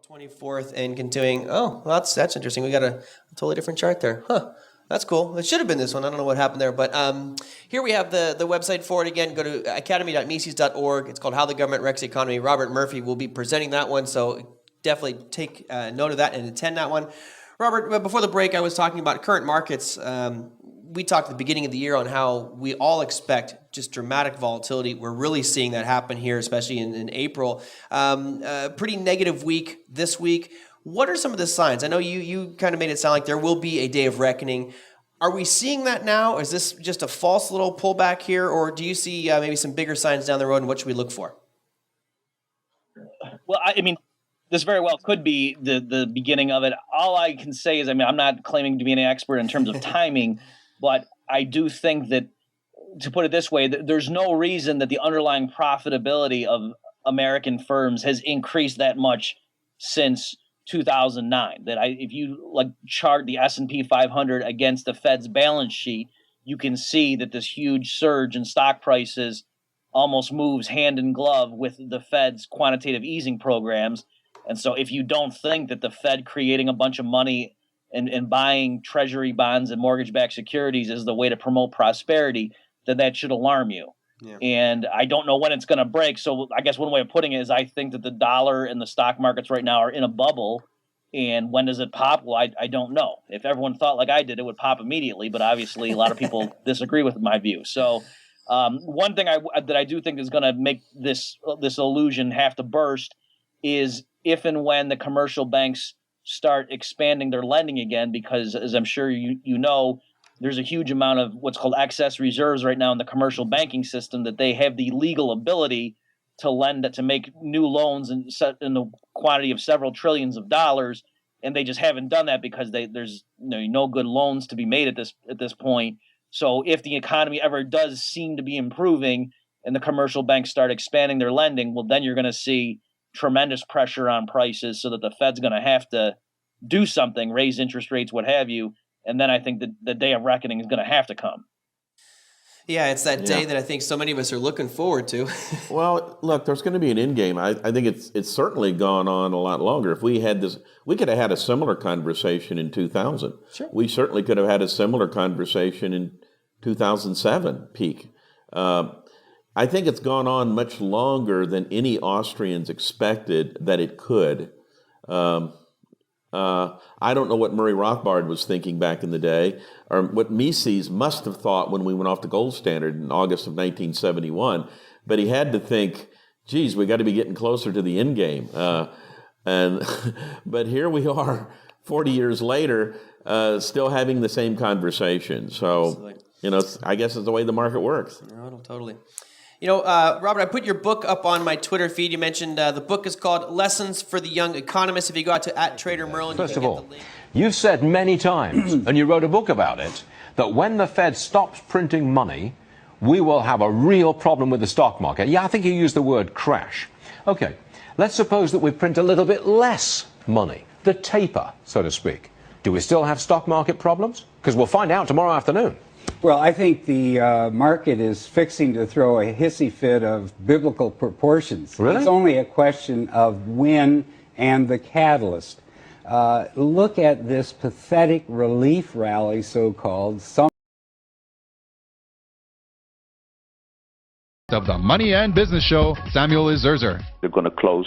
24th and continuing. Oh, well, that's interesting. We got a totally different chart there. Huh. That's cool. It should have been this one. I don't know what happened there. But here we have the website for it again. Go to academy.mises.org. It's called How the Government Wrecks the Economy. Robert Murphy will be presenting that one. So definitely take note of that and attend that one. Robert, before the break, I was talking about current markets. We talked at the beginning of the year on how we all expect just dramatic volatility. We're really seeing that happen here, especially in April. A pretty negative week this week. What are some of the signs? I know you kind of made it sound like there will be a day of reckoning. Are we seeing that now? Is this just a false little pullback here, or do you see maybe some bigger signs down the road, and what should we look for? Well, I mean, this very well could be the beginning of it. All I can say is, I mean, I'm not claiming to be an expert in terms of timing, but I do think that, to put it this way, there's no reason that the underlying profitability of American firms has increased that much since 2009. That if you chart the S&P 500 against the Fed's balance sheet, you can see that this huge surge in stock prices almost moves hand in glove with the Fed's quantitative easing programs. And so if you don't think that the Fed creating a bunch of money and buying treasury bonds and mortgage-backed securities is the way to promote prosperity, then that should alarm you. Yeah. And I don't know when it's going to break. So I guess one way of putting it is I think that the dollar and the stock markets right now are in a bubble. And when does it pop? Well, I don't know. If everyone thought like I did, it would pop immediately. But obviously, a lot of people disagree with my view. So one thing that I do think is going to make this illusion have to burst is if and when the commercial banks start expanding their lending again, because as I'm sure you know, there's a huge amount of what's called excess reserves right now in the commercial banking system, that they have the legal ability to lend, to make new loans in the quantity of several trillions of dollars, and they just haven't done that because there's no good loans to be made at this point. So if the economy ever does seem to be improving and the commercial banks start expanding their lending, well, then you're going to see tremendous pressure on prices, so that the Fed's going to have to do something, raise interest rates, what have you. And then I think the day of reckoning is going to have to come. Yeah, it's that day that I think so many of us are looking forward to. Well, look, there's going to be an end game. I think it's certainly gone on a lot longer. If we had this, we could have had a similar conversation in 2000. Sure. We certainly could have had a similar conversation in 2007 peak. I think it's gone on much longer than any Austrians expected that it could. I don't know what Murray Rothbard was thinking back in the day, or what Mises must have thought when we went off the gold standard in August of 1971. But he had to think, geez, we got to be getting closer to the end game. But here we are 40 years later, still having the same conversation. So, I guess it's the way the market works. No, totally. Robert, I put your book up on my Twitter feed. You mentioned the book is called Lessons for the Young Economist. If you go out to @TraderMerlin, First of all, you've said many times, and you wrote a book about it, that when the Fed stops printing money, we will have a real problem with the stock market. Yeah, I think you used the word crash. Okay, let's suppose that we print a little bit less money, the taper, so to speak. Do we still have stock market problems? Because we'll find out tomorrow afternoon. Well, I think the market is fixing to throw a hissy fit of biblical proportions. Really? It's only a question of when and the catalyst. Look at this pathetic relief rally, so-called. Of the Money and Business Show, Samuel Ezerzer. They're going to close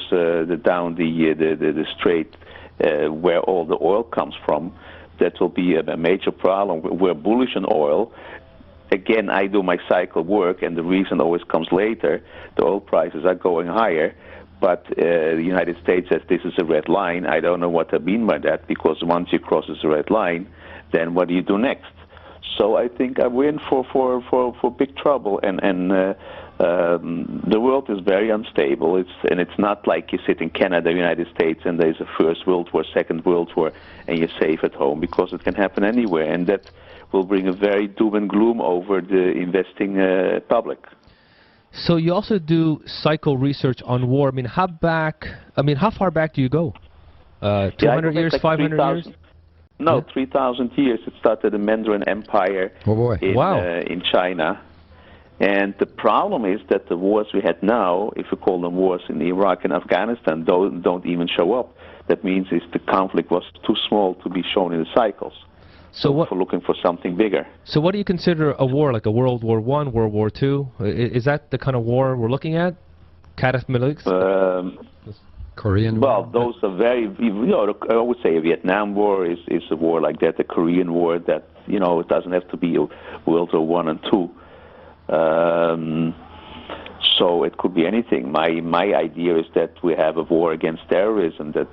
down the strait where all the oil comes from. That will be a major problem. We're bullish on oil. Again, I do my cycle work, and the reason always comes later. The oil prices are going higher, but the United States says this is a red line. I don't know what they mean by that, because once you cross the red line, then what do you do next? So I think we're in for big trouble, and the world is very unstable. It's not like you sit in Canada, United States, and there's a First World War, Second World War, and you're safe at home, because it can happen anywhere, and that will bring a very doom and gloom over the investing public. So you also do cycle research on war. I mean, how far back do you go? 200 years, like 500 years? No, 3,000 years. It started the Mandarin Empire in China. And the problem is that the wars we had now, if we call them wars in Iraq and Afghanistan, don't even show up. That means the conflict was too small to be shown in the cycles. So we're looking for something bigger. So what do you consider a war, like a World War I, World War II? Is that the kind of war we're looking at? Catastrophic? Korean War? Well, those are very, I would say a Vietnam War is a war like that, the Korean War, that, it doesn't have to be a World War I and II. So it could be anything. My idea is that we have a war against terrorism, that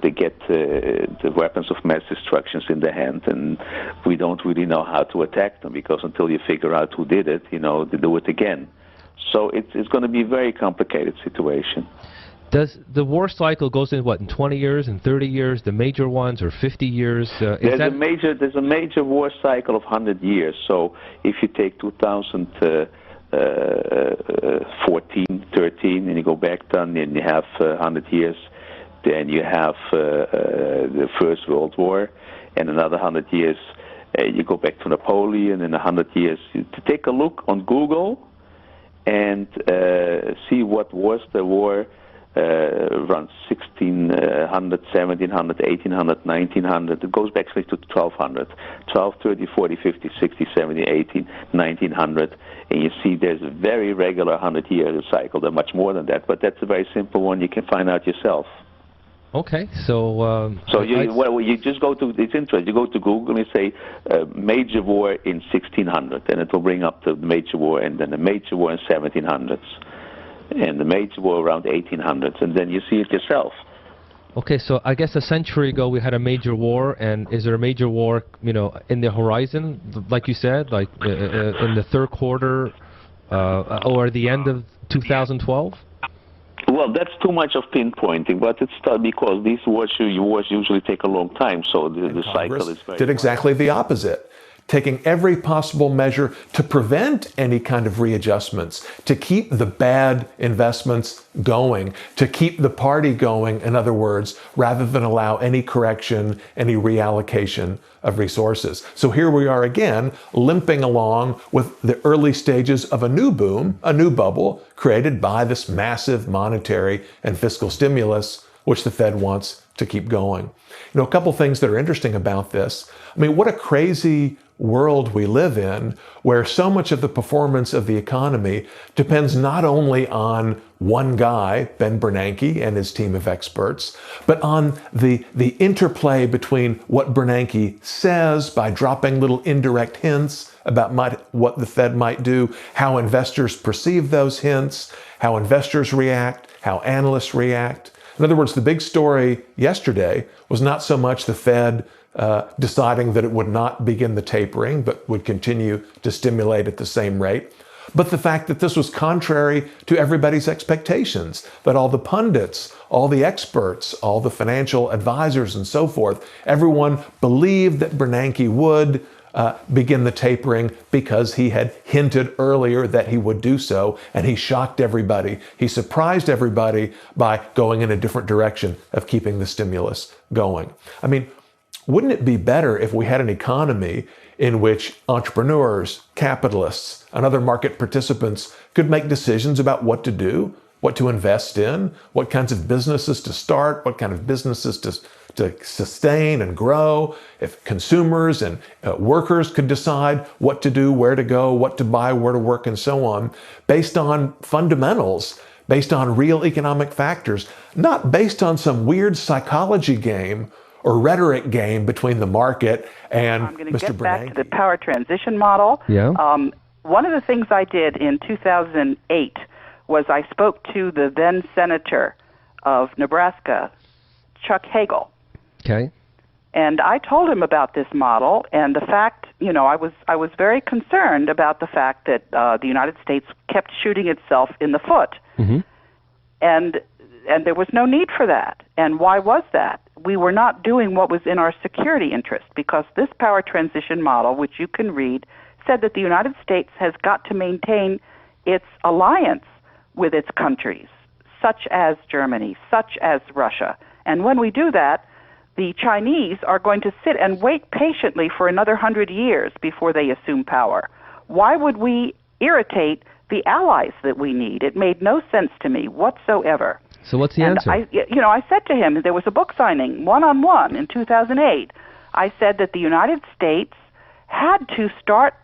they get the weapons of mass destruction in their hand, and we don't really know how to attack them, because until you figure out who did it, they do it again. So it's going to be a very complicated situation. Does the war cycle goes in in 20 years and 30 years, the major ones, or 50 years? There's a major war cycle of 100 years. So if you take 2014, 13, and you go back then, and you have 100 years, then you have the First World War, and another 100 years, you go back to Napoleon, and 100 years. To take a look on Google and see what wars there were. Around 1600, 1700, 1800, 1900. It goes back to 1200. 12, 30, 40, 50, 60, 70, 80, 1900. And you see there's a very regular 100-year cycle. There are much more than that, but that's a very simple one. You can find out yourself. Okay, so... you just go to... It's interesting. You go to Google and you say major war in 1600, and it will bring up the major war, and then the major war in 1700s. And the major war around 1800s, and then you see it yourself. Okay, so I guess a century ago we had a major war, and is there a major war, in the horizon, like you said, like in the third quarter or the end of 2012? Well, that's too much of pinpointing, but it's because these wars usually take a long time, so the cycle is very... did exactly the opposite. Taking every possible measure to prevent any kind of readjustments, to keep the bad investments going, to keep the party going, in other words, rather than allow any correction, any reallocation of resources. So here we are again, limping along with the early stages of a new boom, a new bubble created by this massive monetary and fiscal stimulus, which the Fed wants to keep going. A couple things that are interesting about this. I mean, what a crazy world we live in, where so much of the performance of the economy depends not only on one guy, Ben Bernanke, and his team of experts, but on the interplay between what Bernanke says by dropping little indirect hints about what the Fed might do, how investors perceive those hints, how investors react, how analysts react. In other words, the big story yesterday was not so much the Fed deciding that it would not begin the tapering, but would continue to stimulate at the same rate, but the fact that this was contrary to everybody's expectations, that all the pundits, all the experts, all the financial advisors and so forth, everyone believed that Bernanke would begin the tapering because he had hinted earlier that he would do so, and he shocked everybody. He surprised everybody by going in a different direction of keeping the stimulus going. I mean, wouldn't it be better if we had an economy in which entrepreneurs, capitalists, and other market participants could make decisions about what to do, what to invest in, what kinds of businesses to start, what kind of businesses to sustain and grow, if consumers and workers could decide what to do, where to go, what to buy, where to work, and so on, based on fundamentals, based on real economic factors, not based on some weird psychology game or rhetoric game between the market and Mr. Bernanke. I'm going to get back to the power transition model. Yeah. One of the things I did in 2008 was I spoke to the then senator of Nebraska, Chuck Hagel. Okay. And I told him about this model and the fact, I was very concerned about the fact that the United States kept shooting itself in the foot. Mm-hmm. And there was no need for that. And why was that? We were not doing what was in our security interest, because this power transition model, which you can read, said that the United States has got to maintain its alliance with its countries, such as Germany, such as Russia. And when we do that, the Chinese are going to sit and wait patiently for another 100 years before they assume power. Why would we irritate the allies that we need. It made no sense to me whatsoever. So what's the answer? I said to him, there was a book signing, one-on-one, in 2008. I said that the United States had to start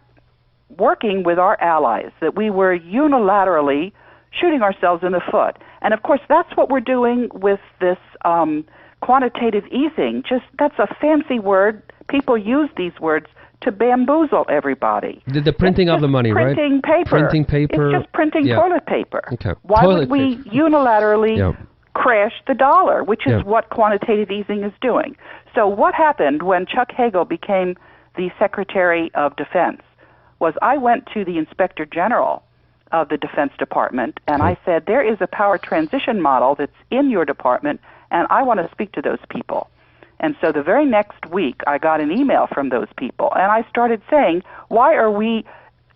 working with our allies, that we were unilaterally shooting ourselves in the foot. And, of course, that's what we're doing with this quantitative easing. That's a fancy word. People use these words to bamboozle everybody. The printing of the money, printing right? Paper. Printing paper. It's just printing toilet paper. Okay. Why would we unilaterally crash the dollar, which is what quantitative easing is doing? So what happened when Chuck Hagel became the Secretary of Defense was I went to the Inspector General of the Defense Department, and I said, there is a power transition model that's in your department, and I want to speak to those people. And so the very next week, I got an email from those people, and I started saying, why are we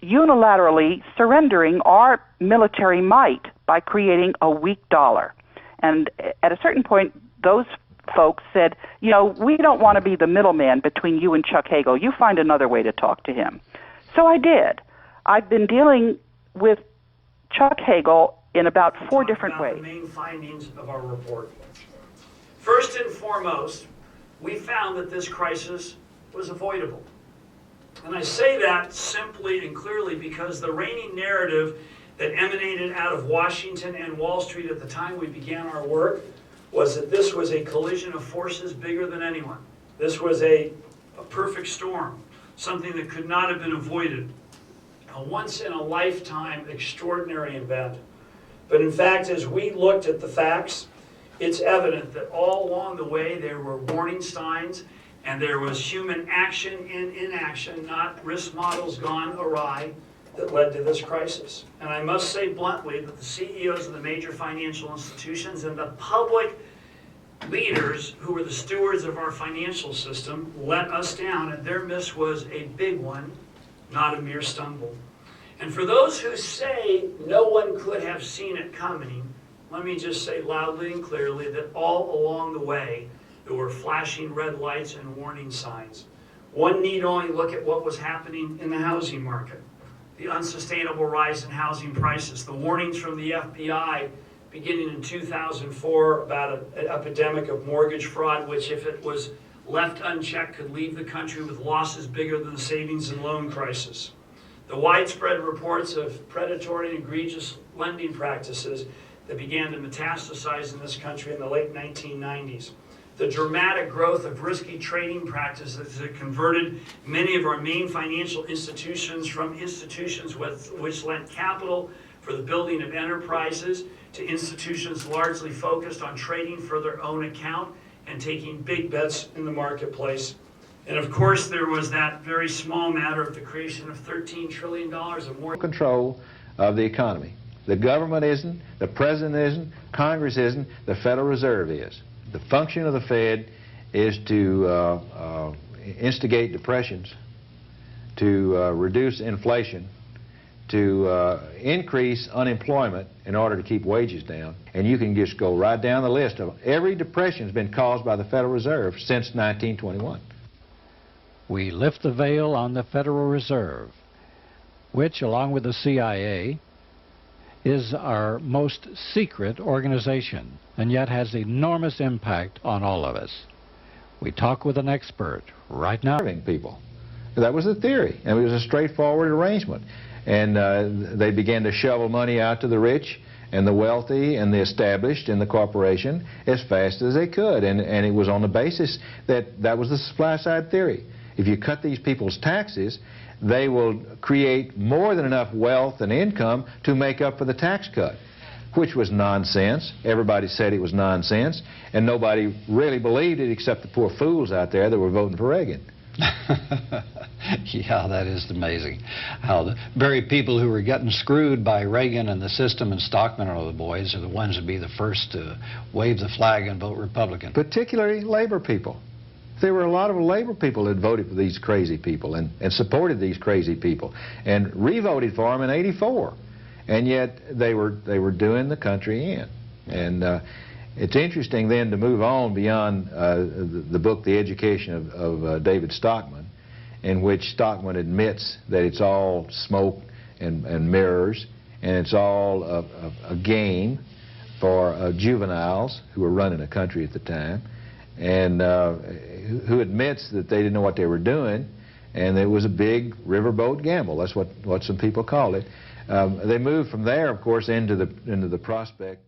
unilaterally surrendering our military might by creating a weak dollar? And at a certain point, those folks said, we don't want to be the middleman between you and Chuck Hagel. You find another way to talk to him. So I did. I've been dealing with Chuck Hagel in about 4 different ways. The main findings of our report. First and foremost, we found that this crisis was avoidable. And I say that simply and clearly because the reigning narrative that emanated out of Washington and Wall Street at the time we began our work was that this was a collision of forces bigger than anyone. This was a perfect storm, something that could not have been avoided, a once-in-a-lifetime extraordinary event. But in fact, as we looked at the facts, it's evident that all along the way there were warning signs and there was human action and inaction, not risk models gone awry, that led to this crisis. And I must say bluntly that the CEOs of the major financial institutions and the public leaders who were the stewards of our financial system let us down, and their miss was a big one, not a mere stumble. And for those who say no one could have seen it coming, let me just say loudly and clearly that all along the way there were flashing red lights and warning signs. One need only look at what was happening in the housing market, the unsustainable rise in housing prices, the warnings from the FBI beginning in 2004 about an epidemic of mortgage fraud, which if it was left unchecked could leave the country with losses bigger than the savings and loan crisis. The widespread reports of predatory and egregious lending practices that began to metastasize in this country in the late 1990s. The dramatic growth of risky trading practices that converted many of our main financial institutions from institutions which lent capital for the building of enterprises to institutions largely focused on trading for their own account and taking big bets in the marketplace. And of course, there was that very small matter of the creation of $13 trillion of more control of the economy. The government isn't, the president isn't, Congress isn't, the Federal Reserve is. The function of the Fed is to instigate depressions, to reduce inflation, to increase unemployment in order to keep wages down. And you can just go right down the list of every depression has been caused by the Federal Reserve since 1921. We lift the veil on the Federal Reserve, which, along with the CIA, is our most secret organization and yet has enormous impact on all of us. We talk with an expert right now. People. That was the theory, and it was a straightforward arrangement. And they began to shovel money out to the rich and the wealthy and the established and the corporation as fast as they could. And it was on the basis that that was the supply side theory. If you cut these people's taxes, they will create more than enough wealth and income to make up for the tax cut, which was nonsense. Everybody said it was nonsense, and nobody really believed it except the poor fools out there that were voting for Reagan. Yeah, that is amazing. How the very people who were getting screwed by Reagan and the system and Stockman and all the boys are the ones to be the first to wave the flag and vote Republican. Particularly labor people. There were a lot of labor people that voted for these crazy people and supported these crazy people and re-voted for them in '84. And yet they were doing the country in. And it's interesting then to move on beyond the book, The Education of David Stockman, in which Stockman admits that it's all smoke and mirrors, and it's all a game for juveniles who were running a country at the time, and who admits that they didn't know what they were doing, and it was a big riverboat gamble. That's what some people call it. They moved from there, of course, into the prospect